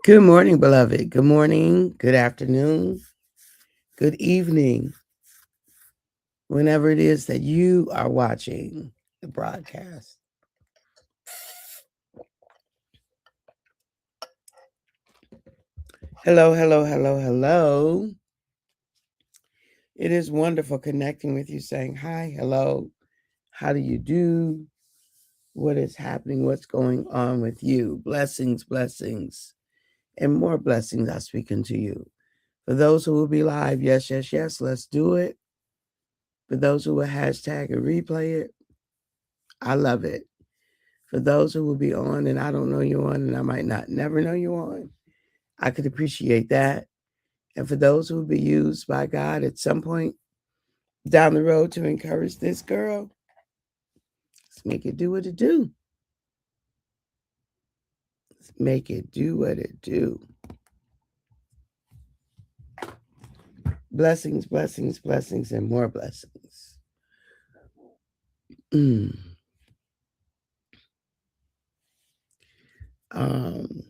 Good morning, beloved. Good morning, good afternoon, good evening, whenever it is that you are watching the broadcast. Hello, hello, hello, hello. It is wonderful connecting with you, saying hi, hello, how do you do? What is happening? What's going on with you? Blessings, blessings, and more blessings I speak unto you. For those who will be live, yes, yes, yes, let's do it. For those who will hashtag and replay it, I love it. For those who will be on and I don't know you on and I might not never know you on, I could appreciate that. And for those who will be used by God at some point down the road to encourage this girl, let's make it do what it do. Let's make it do what it do. Blessings, blessings, blessings, and more blessings. Mm. Um,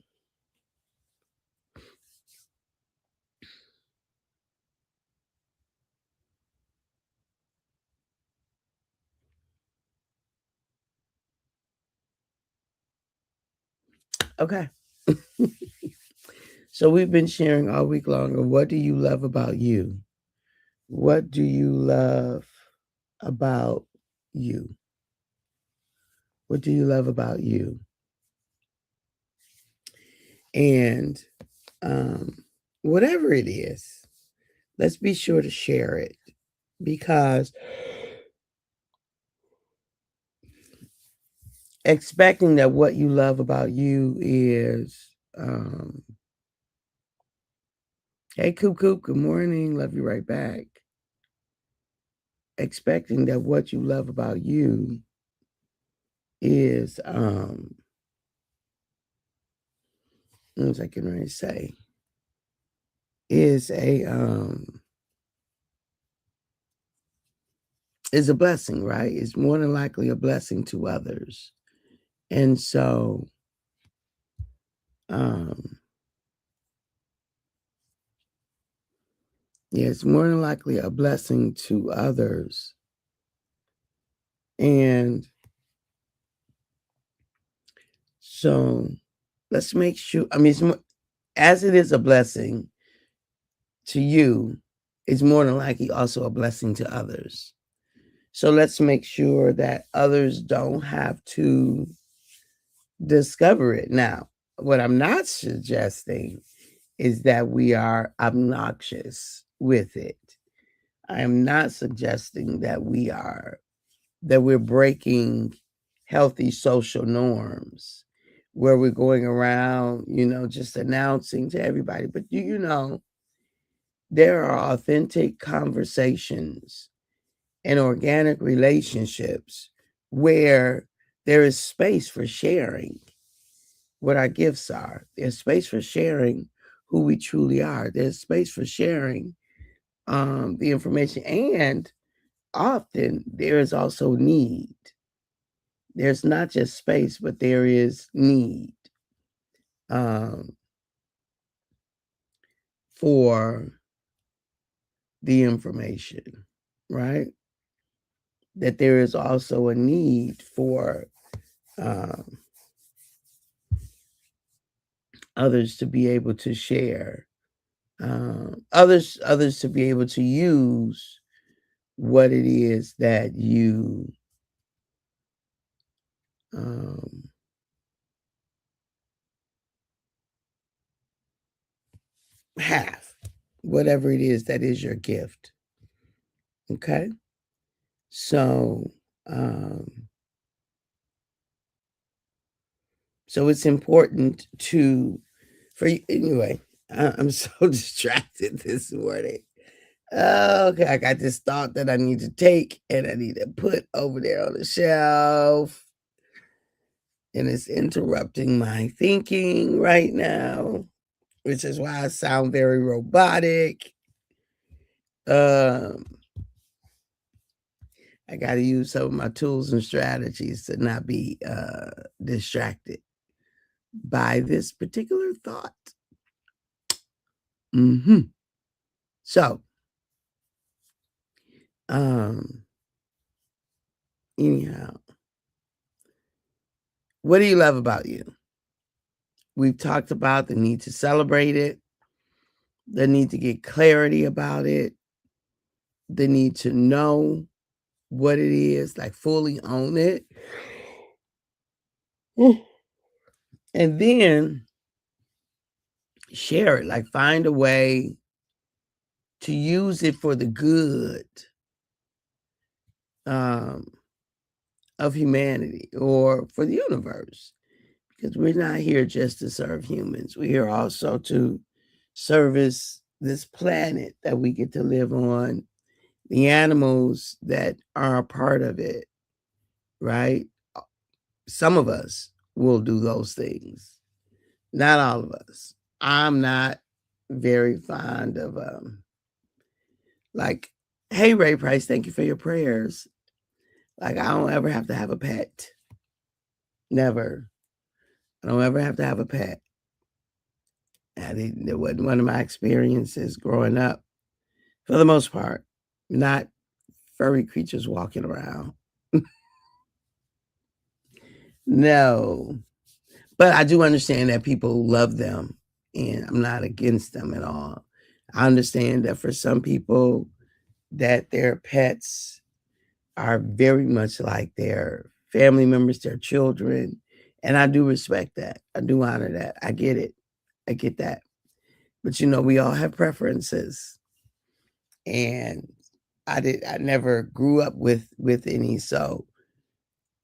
okay. So we've been sharing all week long of what do you love about you? What do you love about you? What do you love about you? And um, whatever it is, let's be sure to share it because expecting that what you love about you is, hey, Coop Coop, good morning. Love you right back. Expecting that what you love about you is, what was I getting ready to say? Is is a blessing, right? It's more than likely a blessing to others. And so, um, yeah, it's more than likely a blessing to others. And so let's make sure, I mean, as it is a blessing to you, it's more than likely also a blessing to others. So let's make sure that others don't have to discover it. Now, what I'm not suggesting is that we are obnoxious with it. I am not suggesting that we're breaking healthy social norms where we're going around, just announcing to everybody. But there are authentic conversations and organic relationships where there is space for sharing what our gifts are. There's space for sharing who we truly are. There's space for sharing the information. And often there is also need. There's not just space, but there is need um, for the information, right? That there is also a need for um, others to be able to share, others to be able to use what it is that you um, have, whatever it is that is your gift. Okay, so um, so it's important for you anyway. I'm so distracted this morning. Okay, I got this thought that I need to take and I need to put over there on the shelf. And it's interrupting my thinking right now, which is why I sound very robotic. Um, I got to use some of my tools and strategies to not be distracted by this particular thought. So, um, anyhow, what do you love about you? We've talked about the need to celebrate it, the need to get clarity about it, the need to know what it is, like fully own it. And then share it, like find a way to use it for the good um, of humanity or for the universe. Because we're not here just to serve humans. We're here also to service this planet that we get to live on, the animals that are a part of it, right? Some of us will do those things. Not all of us. I'm not very fond of like, hey Ray Price, thank you for your prayers. Like I don't ever have to have a pet. Never. I don't ever have to have a pet. It wasn't one of my experiences growing up, for the most part. Not furry creatures walking around. No. But I do understand that people love them, and I'm not against them at all. I understand that for some people, that their pets are very much like their family members, their children, and I do respect that. I do honor that. I get it. I get that. But, we all have preferences, and I never grew up with any, so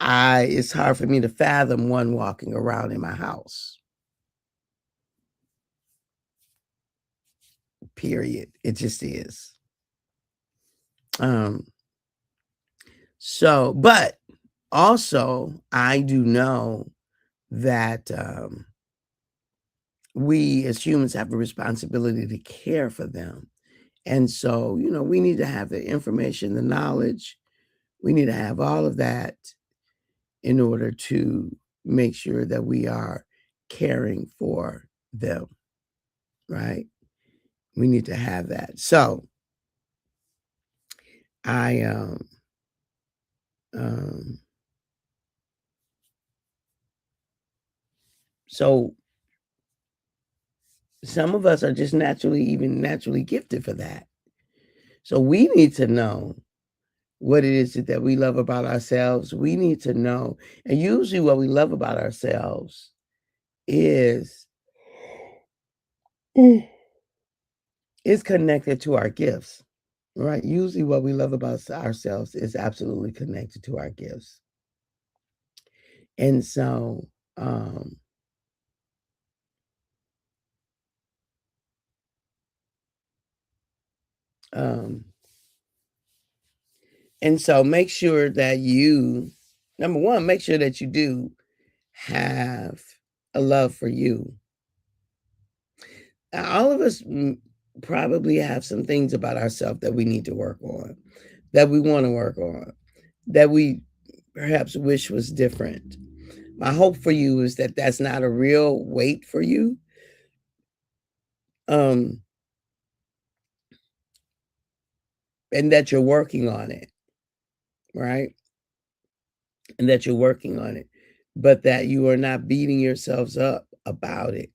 it's hard for me to fathom one walking around in my house. Period. It just is. But also I do know that we as humans have a responsibility to care for them. And so, we need to have the information, the knowledge. We need to have all of that in order to make sure that we are caring for them, right? We need to have that. So I so some of us are just naturally gifted for that. So we need to know what it is that we love about ourselves. We need to know, and usually what we love about ourselves is connected to our gifts, right? Usually what we love about ourselves is absolutely connected to our gifts. And so, make sure that number one, make sure that you do have a love for you. All of us probably have some things about ourselves that we need to work on, that we want to work on, that we perhaps wish was different. My hope for you is that that's not a real weight for you. And that you're working on it, right? And that you're working on it, but that you are not beating yourselves up about it.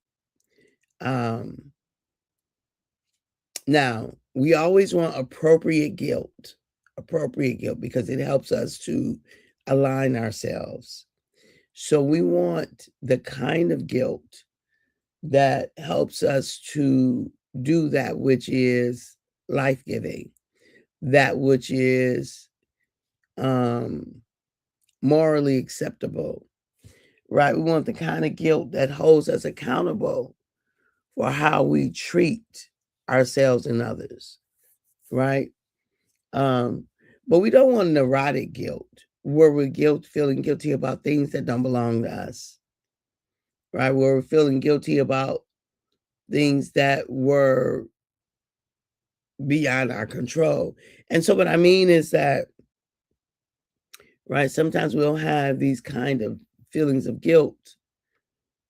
Now, we always want appropriate guilt, because it helps us to align ourselves. So we want the kind of guilt that helps us to do that which is life-giving, that which is morally acceptable, right? We want the kind of guilt that holds us accountable for how we treat ourselves and others, right? But we don't want neurotic guilt, where we're feeling guilty about things that don't belong to us, right? Where we're feeling guilty about things that were beyond our control. And so what I mean is that, right, sometimes we'll have these kind of feelings of guilt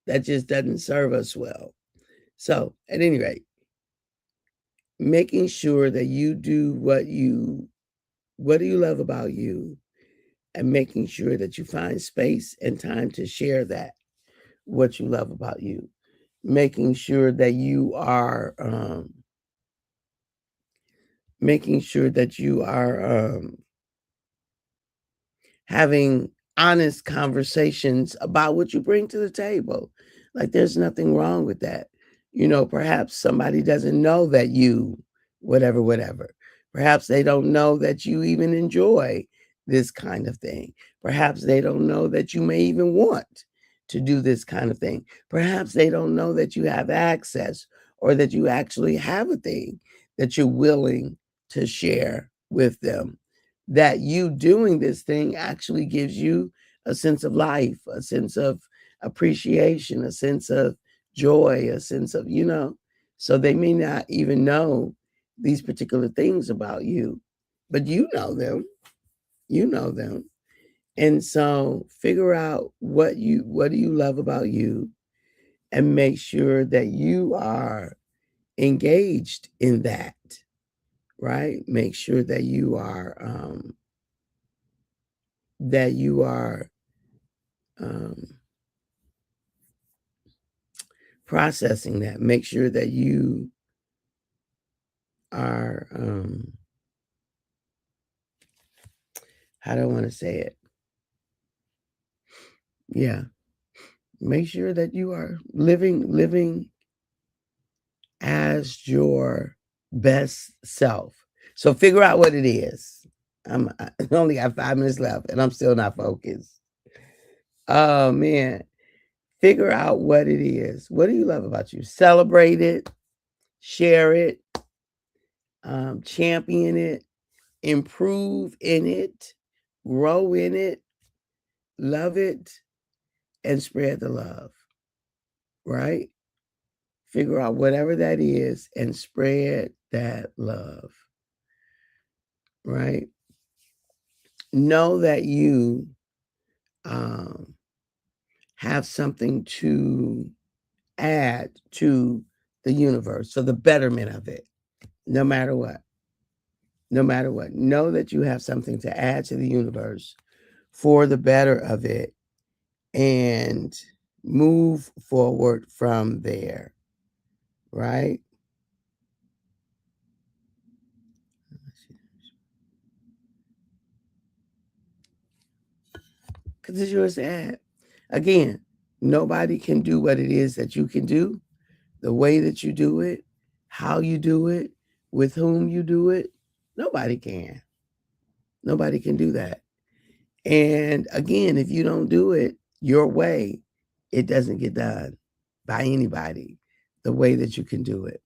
that just doesn't serve us well. So at any rate, making sure that you do what do you love about you, and making sure that you find space and time to share that, what you love about you. Making sure that you are making sure that you are having honest conversations about what you bring to the table. Like, there's nothing wrong with that. Perhaps somebody doesn't know that you, whatever, whatever. Perhaps they don't know that you even enjoy this kind of thing. Perhaps they don't know that you may even want to do this kind of thing. Perhaps they don't know that you have access or that you actually have a thing that you're willing to share with them, that you doing this thing actually gives you a sense of life, a sense of appreciation, a sense of joy, a sense of, so they may not even know these particular things about you, but you know them, you know them. And so figure out what do you love about you, and make sure that you are engaged in that, right? Make sure that you are that you are um, processing that. Make sure that you are, how do I want to say it? Yeah. Make sure that you are living as your best self. So figure out what it is. I only got 5 minutes left and I'm still not focused. Oh man. Figure out what it is. What do you love about you? Celebrate it, share it, champion it, improve in it, grow in it, love it, and spread the love, right? Figure out whatever that is and spread that love, right? Know that you um, have something to add to the universe for the betterment of it, no matter what. No matter what. Know that you have something to add to the universe for the better of it, and move forward from there, right? Because it's yours to add. Again, nobody can do what it is that you can do, the way that you do it, how you do it, with whom you do it. Nobody can. Nobody can do that. And again, if you don't do it your way, it doesn't get done by anybody the way that you can do it.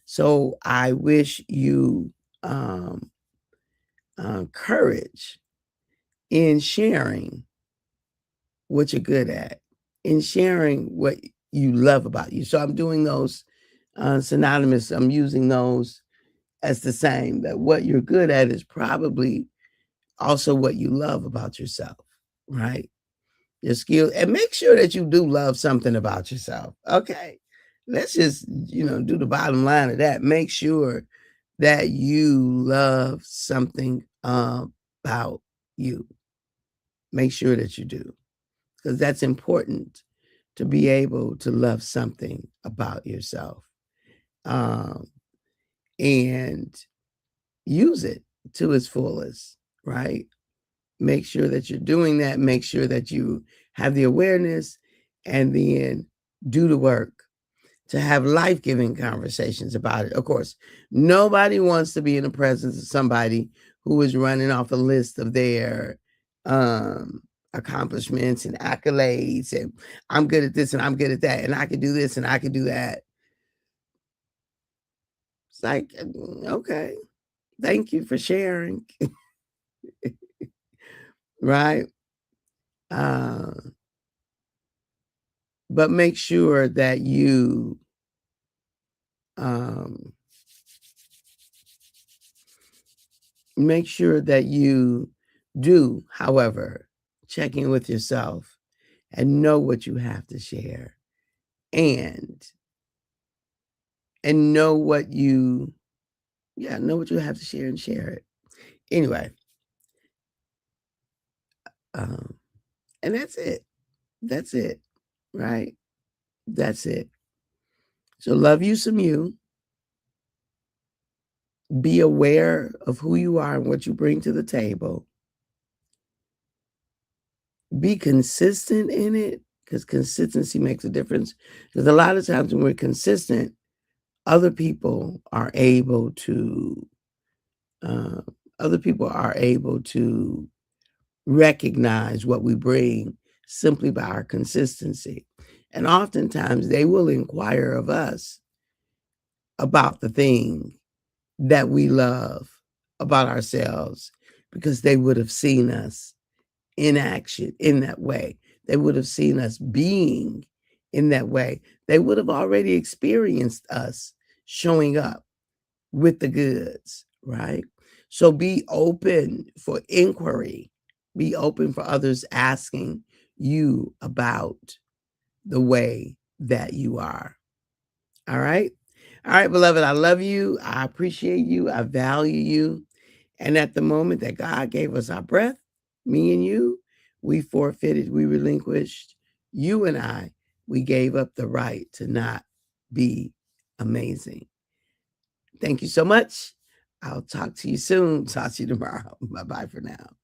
So I wish you um, courage in sharing what you're good at, in sharing what you love about you. So I'm doing those synonymous. I'm using those as the same, that what you're good at is probably also what you love about yourself, right? Your skill, and make sure that you do love something about yourself. Okay. Let's just, do the bottom line of that. Make sure that you love something about you. Make sure that you do, because that's important, to be able to love something about yourself, um, and use it to its fullest, right? Make sure that you're doing that. Make sure that you have the awareness, and then do the work to have life-giving conversations about it. Of course, nobody wants to be in the presence of somebody who is running off a list of their accomplishments and accolades, and I'm good at this and I'm good at that, and I can do this and I can do that. It's like, okay, thank you for sharing. Right? Uh, but make sure that you um, make sure that you do, however, check in with yourself and know what you have to share, and know what you Yeah, know what you have to share and share it. Anyway, um, and that's it. That's it, right? That's it. So love you some you. Be aware of who you are and what you bring to the table. Be consistent in it, because consistency makes a difference. Because a lot of times when we're consistent, other people are able to uh, recognize what we bring simply by our consistency. And oftentimes they will inquire of us about the thing that we love about ourselves because they would have seen us in action in that way. They would have seen us being in that way. They would have already experienced us showing up with the goods, right? So be open for inquiry. Be open for others asking you about the way that you are. All right. All right, beloved, I love you. I appreciate you. I value you. And at the moment that God gave us our breath, me and you, we forfeited, we relinquished, you and I, we gave up the right to not be amazing. Thank you so much. I'll talk to you soon. Talk to you tomorrow. Bye-bye for now.